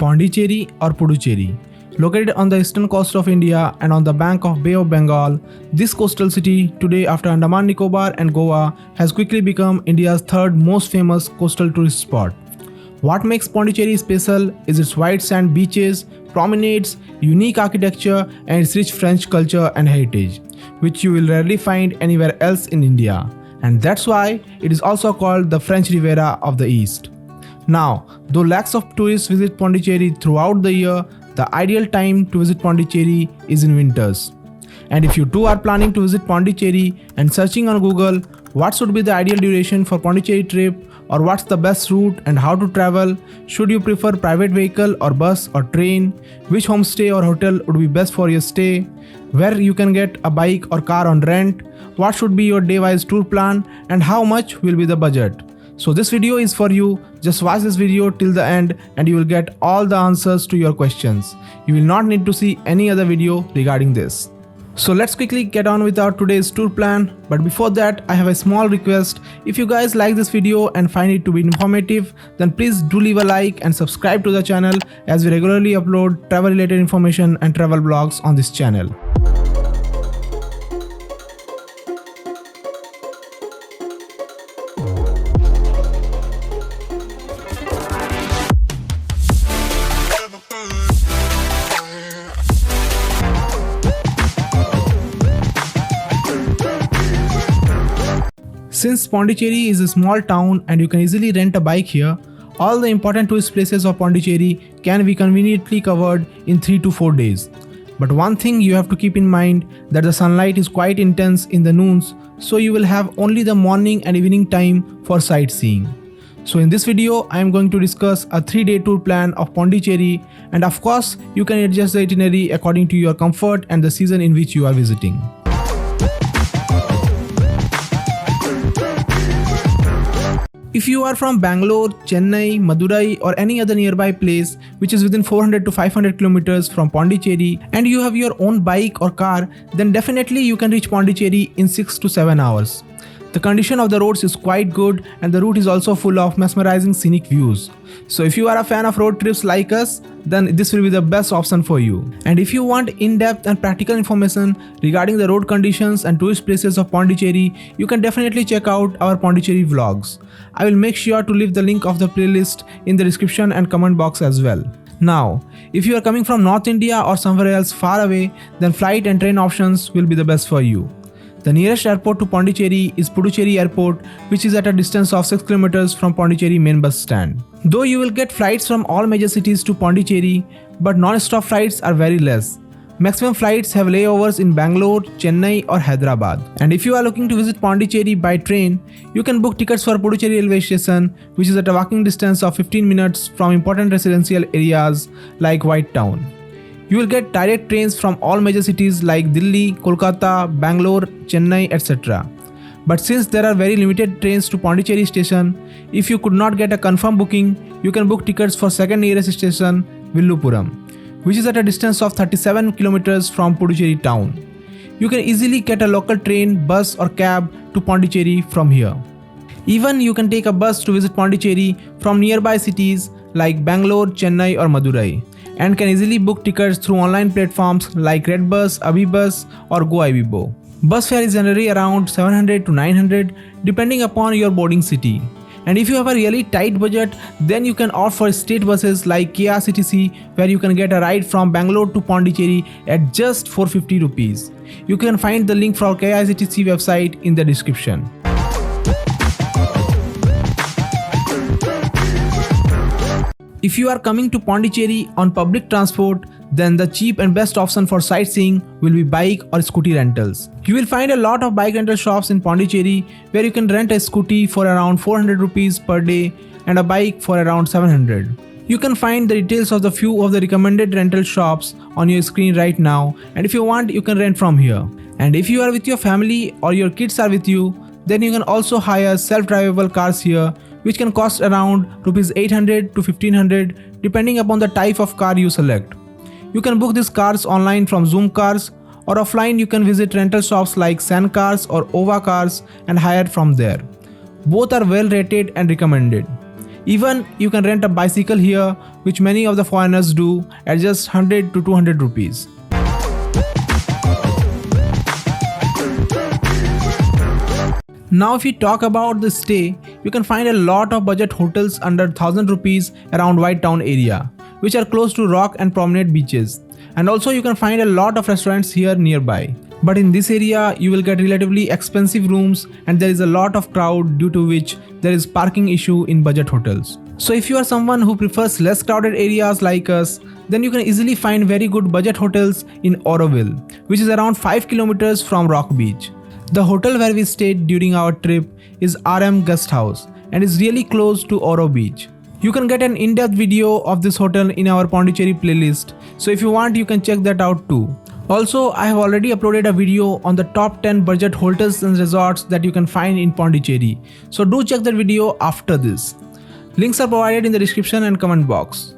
Pondicherry or Puducherry. Located on the eastern coast of India and on the bank of Bay of Bengal, this coastal city, today after Andaman Nicobar and Goa, has quickly become India's third most famous coastal tourist spot. What makes Pondicherry special is its white sand beaches, promenades, unique architecture and its rich French culture and heritage, which you will rarely find anywhere else in India. And that's why it is also called the French Riviera of the East. Now, though lakhs of tourists visit Pondicherry throughout the year, the ideal time to visit Pondicherry is in winters. And if you too are planning to visit Pondicherry and searching on Google what should be the ideal duration for Pondicherry trip or what's the best route and how to travel, should you prefer private vehicle or bus or train, which homestay or hotel would be best for your stay, where you can get a bike or car on rent, what should be your Daywise tour plan and how much will be the budget. So this video is for you. Just watch this video till the end and you will get all the answers to your questions. You will not need to see any other video regarding this. So let's quickly get on with our today's tour plan. But before that, I have a small request. If you guys like this video and find it to be informative, then please do leave a like and subscribe to the channel, as we regularly upload travel related information and travel vlogs on this channel. Since Pondicherry is a small town and you can easily rent a bike here, all the important tourist places of Pondicherry can be conveniently covered in 3 to 4 days. But one thing you have to keep in mind that the sunlight is quite intense in the noons, so you will have only the morning and evening time for sightseeing. So in this video, I am going to discuss a 3-day tour plan of Pondicherry, and of course, you can adjust the itinerary according to your comfort and the season in which you are visiting. If you are from Bangalore, Chennai, Madurai or any other nearby place which is within 400 to 500 kilometers from Pondicherry and you have your own bike or car, then definitely you can reach Pondicherry in 6 to 7 hours. The condition of the roads is quite good and the route is also full of mesmerizing scenic views. So if you are a fan of road trips like us, then this will be the best option for you. And if you want in-depth and practical information regarding the road conditions and tourist places of Pondicherry, you can definitely check out our Pondicherry vlogs. I will make sure to leave the link of the playlist in the description and comment box as well. Now, if you are coming from North India or somewhere else far away, then flight and train options will be the best for you. The nearest airport to Pondicherry is Puducherry Airport, which is at a distance of 6 km from Pondicherry main bus stand. Though you will get flights from all major cities to Pondicherry, but non-stop flights are very less. Maximum flights have layovers in Bangalore, Chennai or Hyderabad. And if you are looking to visit Pondicherry by train, you can book tickets for Puducherry railway station, which is at a walking distance of 15 minutes from important residential areas like White Town. You will get direct trains from all major cities like Delhi, Kolkata, Bangalore, Chennai, etc. But since there are very limited trains to Pondicherry station, if you could not get a confirmed booking, you can book tickets for second nearest station, Villupuram, which is at a distance of 37 kilometers from Puducherry town. You can easily get a local train, bus or cab to Pondicherry from here. Even you can take a bus to visit Pondicherry from nearby cities like Bangalore, Chennai or Madurai, and can easily book tickets through online platforms like Redbus, Abibus or GoIbibo. Bus fare is generally around 700 to 900 depending upon your boarding city. And if you have a really tight budget, then you can opt for state buses like KRCTC, where you can get a ride from Bangalore to Pondicherry at just 450 rupees. You can find the link for KRCTC website in the description. If you are coming to Pondicherry on public transport, then the cheap and best option for sightseeing will be bike or scooty rentals. You will find a lot of bike rental shops in Pondicherry where you can rent a scooty for around 400 rupees per day and a bike for around 700. You can find the details of the few of the recommended rental shops on your screen right now, and if you want, you can rent from here. And if you are with your family or your kids are with you, then you can also hire self-drivable cars here, which can cost around Rs 800 to 1500 depending upon the type of car you select. You can book these cars online from Zoom Cars, or offline you can visit rental shops like San Cars or Ova Cars and hire from there. Both are well rated and recommended. Even you can rent a bicycle here, which many of the foreigners do at just 100 to 200 rupees. Now if we talk about the stay, you can find a lot of budget hotels under 1000 rupees around White Town area, which are close to rock and promenade beaches. And also you can find a lot of restaurants here nearby. But in this area, you will get relatively expensive rooms and there is a lot of crowd, due to which there is parking issue in budget hotels. So if you are someone who prefers less crowded areas like us, then you can easily find very good budget hotels in Auroville, which is around 5 kilometers from Rock Beach. The hotel where we stayed during our trip is RM Guest House and is really close to Oro Beach. You can get an in-depth video of this hotel in our Pondicherry playlist, so if you want you can check that out too. Also, I have already uploaded a video on the top 10 budget hotels and resorts that you can find in Pondicherry, so do check that video after this. Links are provided in the description and comment box.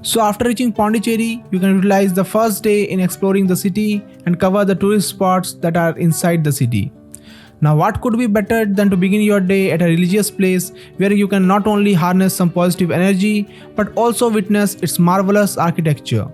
So after reaching Pondicherry, you can utilize the first day in exploring the city and cover the tourist spots that are inside the city. Now what could be better than to begin your day at a religious place where you can not only harness some positive energy but also witness its marvelous architecture.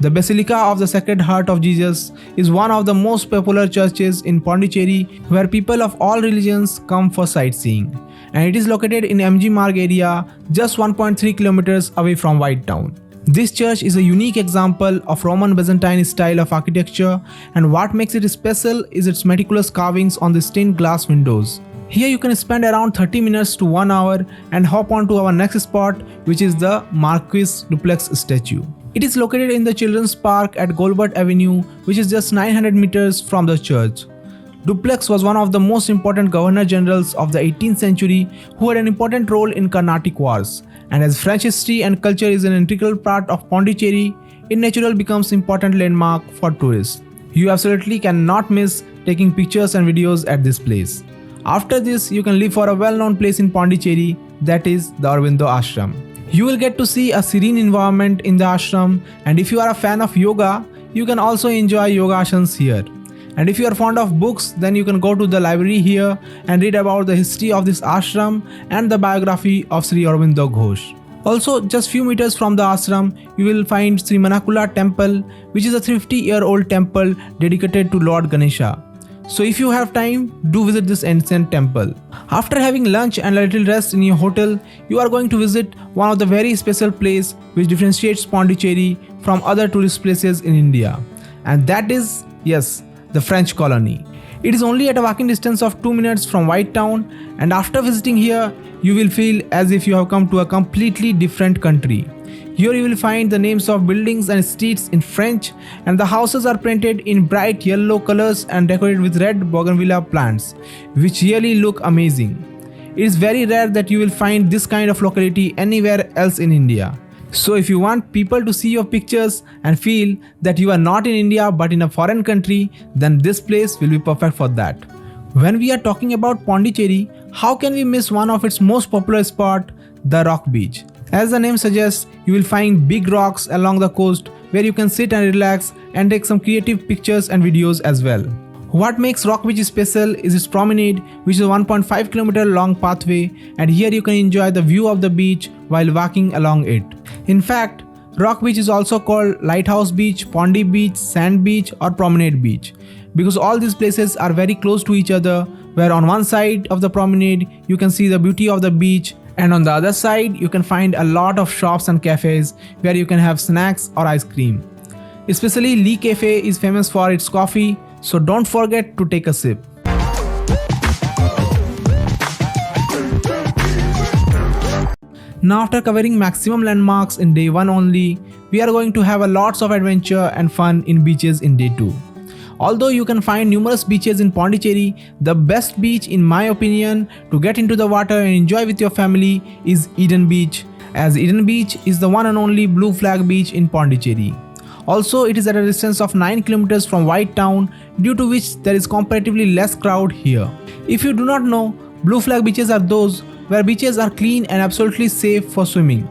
The Basilica of the Sacred Heart of Jesus is one of the most popular churches in Pondicherry where people of all religions come for sightseeing. And it is located in MG Marg area, just 1.3 kilometers away from White Town. This church is a unique example of Roman Byzantine style of architecture, and what makes it special is its meticulous carvings on the stained glass windows. Here you can spend around 30 minutes to 1 hour and hop on to our next spot, which is the Marquis Duplex statue. It is located in the Children's Park at Golbert Avenue, which is just 900 meters from the church. Duplex was one of the most important governor generals of the 18th century who had an important role in Carnatic Wars. And as French history and culture is an integral part of Pondicherry, it naturally becomes an important landmark for tourists. You absolutely cannot miss taking pictures and videos at this place. After this, you can leave for a well-known place in Pondicherry, that is the Aurovindo Ashram. You will get to see a serene environment in the ashram, and if you are a fan of yoga, you can also enjoy yoga asanas here. And if you are fond of books, then you can go to the library here and read about the history of this ashram and the biography of Sri Aurobindo Ghosh. Also, just few meters from the ashram, you will find Sri Manakula Temple, which is a 50-year-old temple dedicated to Lord Ganesha. So if you have time, do visit this ancient temple. After having lunch and a little rest in your hotel, you are going to visit one of the very special places which differentiates Pondicherry from other tourist places in India. And that is, yes, the French colony. It is only at a walking distance of 2 minutes from White Town, and after visiting here, you will feel as if you have come to a completely different country. Here you will find the names of buildings and streets in French, and the houses are painted in bright yellow colors and decorated with red bougainvillea plants, which really look amazing. It is very rare that you will find this kind of locality anywhere else in India. So if you want people to see your pictures and feel that you are not in India but in a foreign country, then this place will be perfect for that. When we are talking about Pondicherry, how can we miss one of its most popular spot, the Rock Beach? As the name suggests, you will find big rocks along the coast where you can sit and relax and take some creative pictures and videos as well. What makes Rock Beach special is its promenade, which is a 1.5 km long pathway, and here you can enjoy the view of the beach while walking along it. In fact, Rock Beach is also called Lighthouse Beach, Pondi Beach, Sand Beach or Promenade Beach, because all these places are very close to each other, where on one side of the promenade you can see the beauty of the beach, and on the other side you can find a lot of shops and cafes where you can have snacks or ice cream. Especially Lee Cafe is famous for its coffee, so don't forget to take a sip. Now after covering maximum landmarks in day 1 only, we are going to have a lots of adventure and fun in beaches in day 2. Although you can find numerous beaches in Pondicherry, the best beach in my opinion to get into the water and enjoy with your family is Eden Beach, as Eden Beach is the one and only blue flag beach in Pondicherry. Also, it is at a distance of 9 km from White Town, due to which there is comparatively less crowd here. If you do not know, blue flag beaches are those where beaches are clean and absolutely safe for swimming.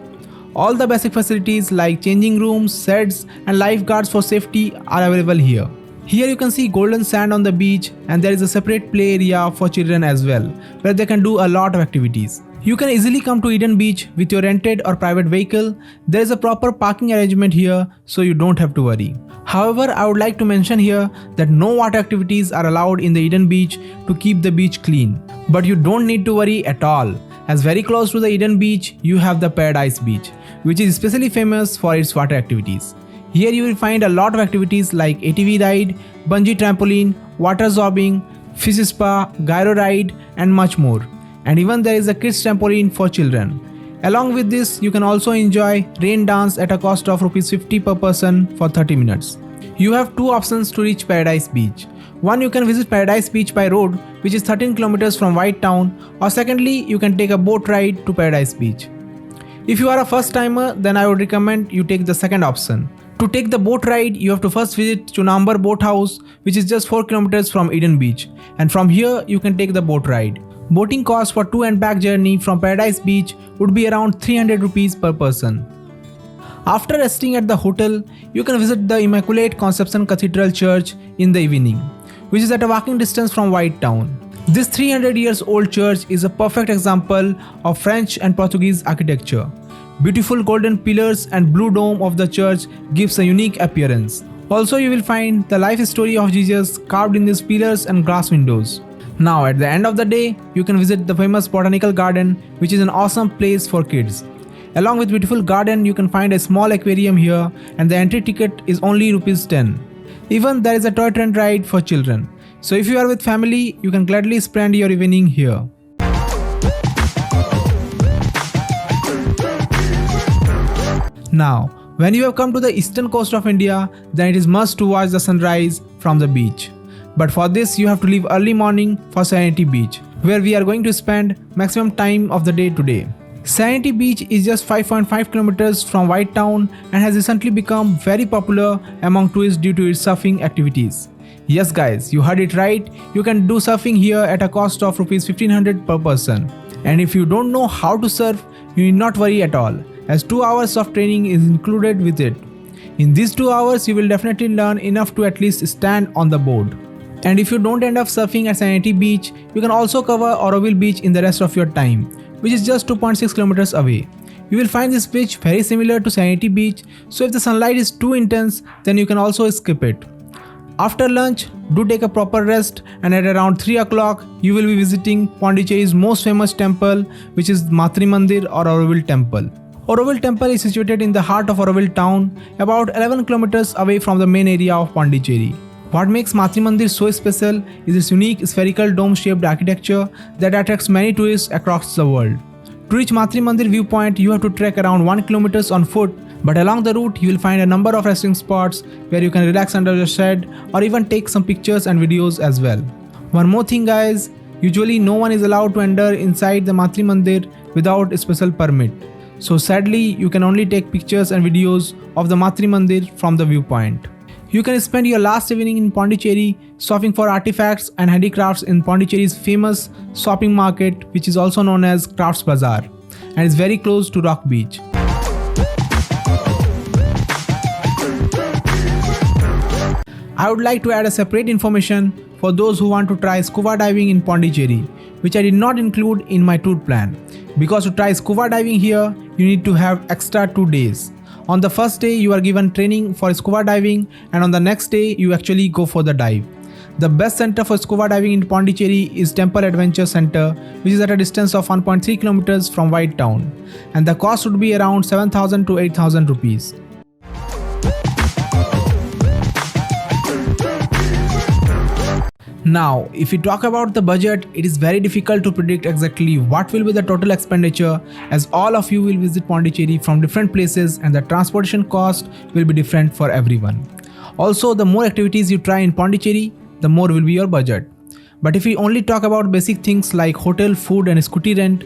All the basic facilities like changing rooms, sheds and lifeguards for safety are available here. Here you can see golden sand on the beach, and there is a separate play area for children as well, where they can do a lot of activities. You can easily come to Eden Beach with your rented or private vehicle. There is a proper parking arrangement here, so you don't have to worry. However, I would like to mention here that no water activities are allowed in the Eden Beach to keep the beach clean. But you don't need to worry at all, as very close to the Eden Beach, you have the Paradise Beach, which is especially famous for its water activities. Here you will find a lot of activities like ATV ride, bungee trampoline, water zobbing, fish spa, gyro ride, and much more. And even there is a kids trampoline for children. Along with this, you can also enjoy rain dance at a cost of ₹50 per person for 30 minutes. You have two options to reach Paradise Beach. One, you can visit Paradise Beach by road, which is 13 kilometers from White Town, or secondly, you can take a boat ride to Paradise Beach. If you are a first timer, then I would recommend you take the second option. To take the boat ride, you have to first visit Chunambar Boat House, which is just 4 kilometers from Eden Beach, and from here you can take the boat ride. Boating cost for to and back journey from Paradise Beach would be around 300 rupees per person. After resting at the hotel, you can visit the Immaculate Conception Cathedral Church in the evening, which is at a walking distance from White Town. This 300 years old church is a perfect example of French and Portuguese architecture. Beautiful golden pillars and blue dome of the church gives a unique appearance. Also, you will find the life story of Jesus carved in these pillars and glass windows. Now at the end of the day, you can visit the famous botanical garden, which is an awesome place for kids. Along with beautiful garden, you can find a small aquarium here, and the entry ticket is only ₹10. Even there is a toy train ride for children. So if you are with family, you can gladly spend your evening here. Now, when you have come to the eastern coast of India, then it is must to watch the sunrise from the beach. But for this, you have to leave early morning for Serenity Beach, where we are going to spend maximum time of the day today. Serenity Beach is just 5.5 kilometers from White Town and has recently become very popular among tourists due to its surfing activities. Yes guys, you heard it right, you can do surfing here at a cost of ₹1500 per person. And if you don't know how to surf, you need not worry at all, as 2 hours of training is included with it. In these 2 hours, you will definitely learn enough to at least stand on the board. And if you don't end up surfing at Serenity Beach, you can also cover Auroville Beach in the rest of your time, which is just 2.6 kilometers away. You will find this beach very similar to Serenity Beach, so if the sunlight is too intense, then you can also skip it. After lunch, do take a proper rest, and at around 3 o'clock, you will be visiting Pondicherry's most famous temple, which is Matrimandir or Auroville Temple. Auroville Temple is situated in the heart of Auroville town, about 11 kilometers away from the main area of Pondicherry. What makes Matrimandir so special is its unique spherical dome-shaped architecture that attracts many tourists across the world. To reach Matrimandir viewpoint, you have to trek around 1 kilometer on foot, but along the route, you will find a number of resting spots where you can relax under the shade or even take some pictures and videos as well. One more thing guys, usually no one is allowed to enter inside the Matrimandir without a special permit. So sadly, you can only take pictures and videos of the Matrimandir from the viewpoint. You can spend your last evening in Pondicherry shopping for artifacts and handicrafts in Pondicherry's famous shopping market, which is also known as Crafts Bazaar, and is very close to Rock Beach. I would like to add a separate information for those who want to try scuba diving in Pondicherry, which I did not include in my tour plan. Because to try scuba diving here, you need to have extra 2 days. On the first day, you are given training for scuba diving, and on the next day, you actually go for the dive. The best center for scuba diving in Pondicherry is Temple Adventure Center, which is at a distance of 1.3 kilometers from White Town, and the cost would be around 7,000 to 8,000 rupees. Now, if we talk about the budget, it is very difficult to predict exactly what will be the total expenditure, as all of you will visit Pondicherry from different places and the transportation cost will be different for everyone. Also, the more activities you try in Pondicherry, the more will be your budget. But if we only talk about basic things like hotel, food and scooty rent,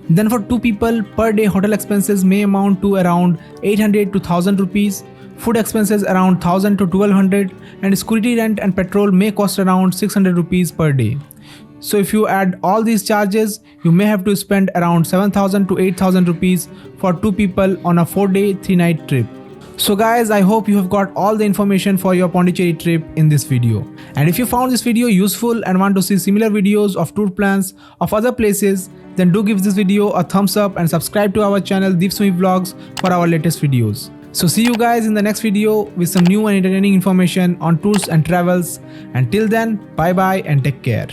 then for 2 people per day hotel expenses may amount to around 800 to 1000 rupees. Food expenses around 1000 to 1200, and scooty rent and petrol may cost around 600 rupees per day. So if you add all these charges, you may have to spend around 7000 to 8000 rupees for 2 people on a 4-day 3-night trip. So guys, I hope you have got all the information for your Pondicherry trip in this video. And if you found this video useful and want to see similar videos of tour plans of other places, then do give this video a thumbs up and subscribe to our channel DeepSumi Vlogs for our latest videos. So see you guys in the next video with some new and entertaining information on tours and travels. Until then, bye bye and take care.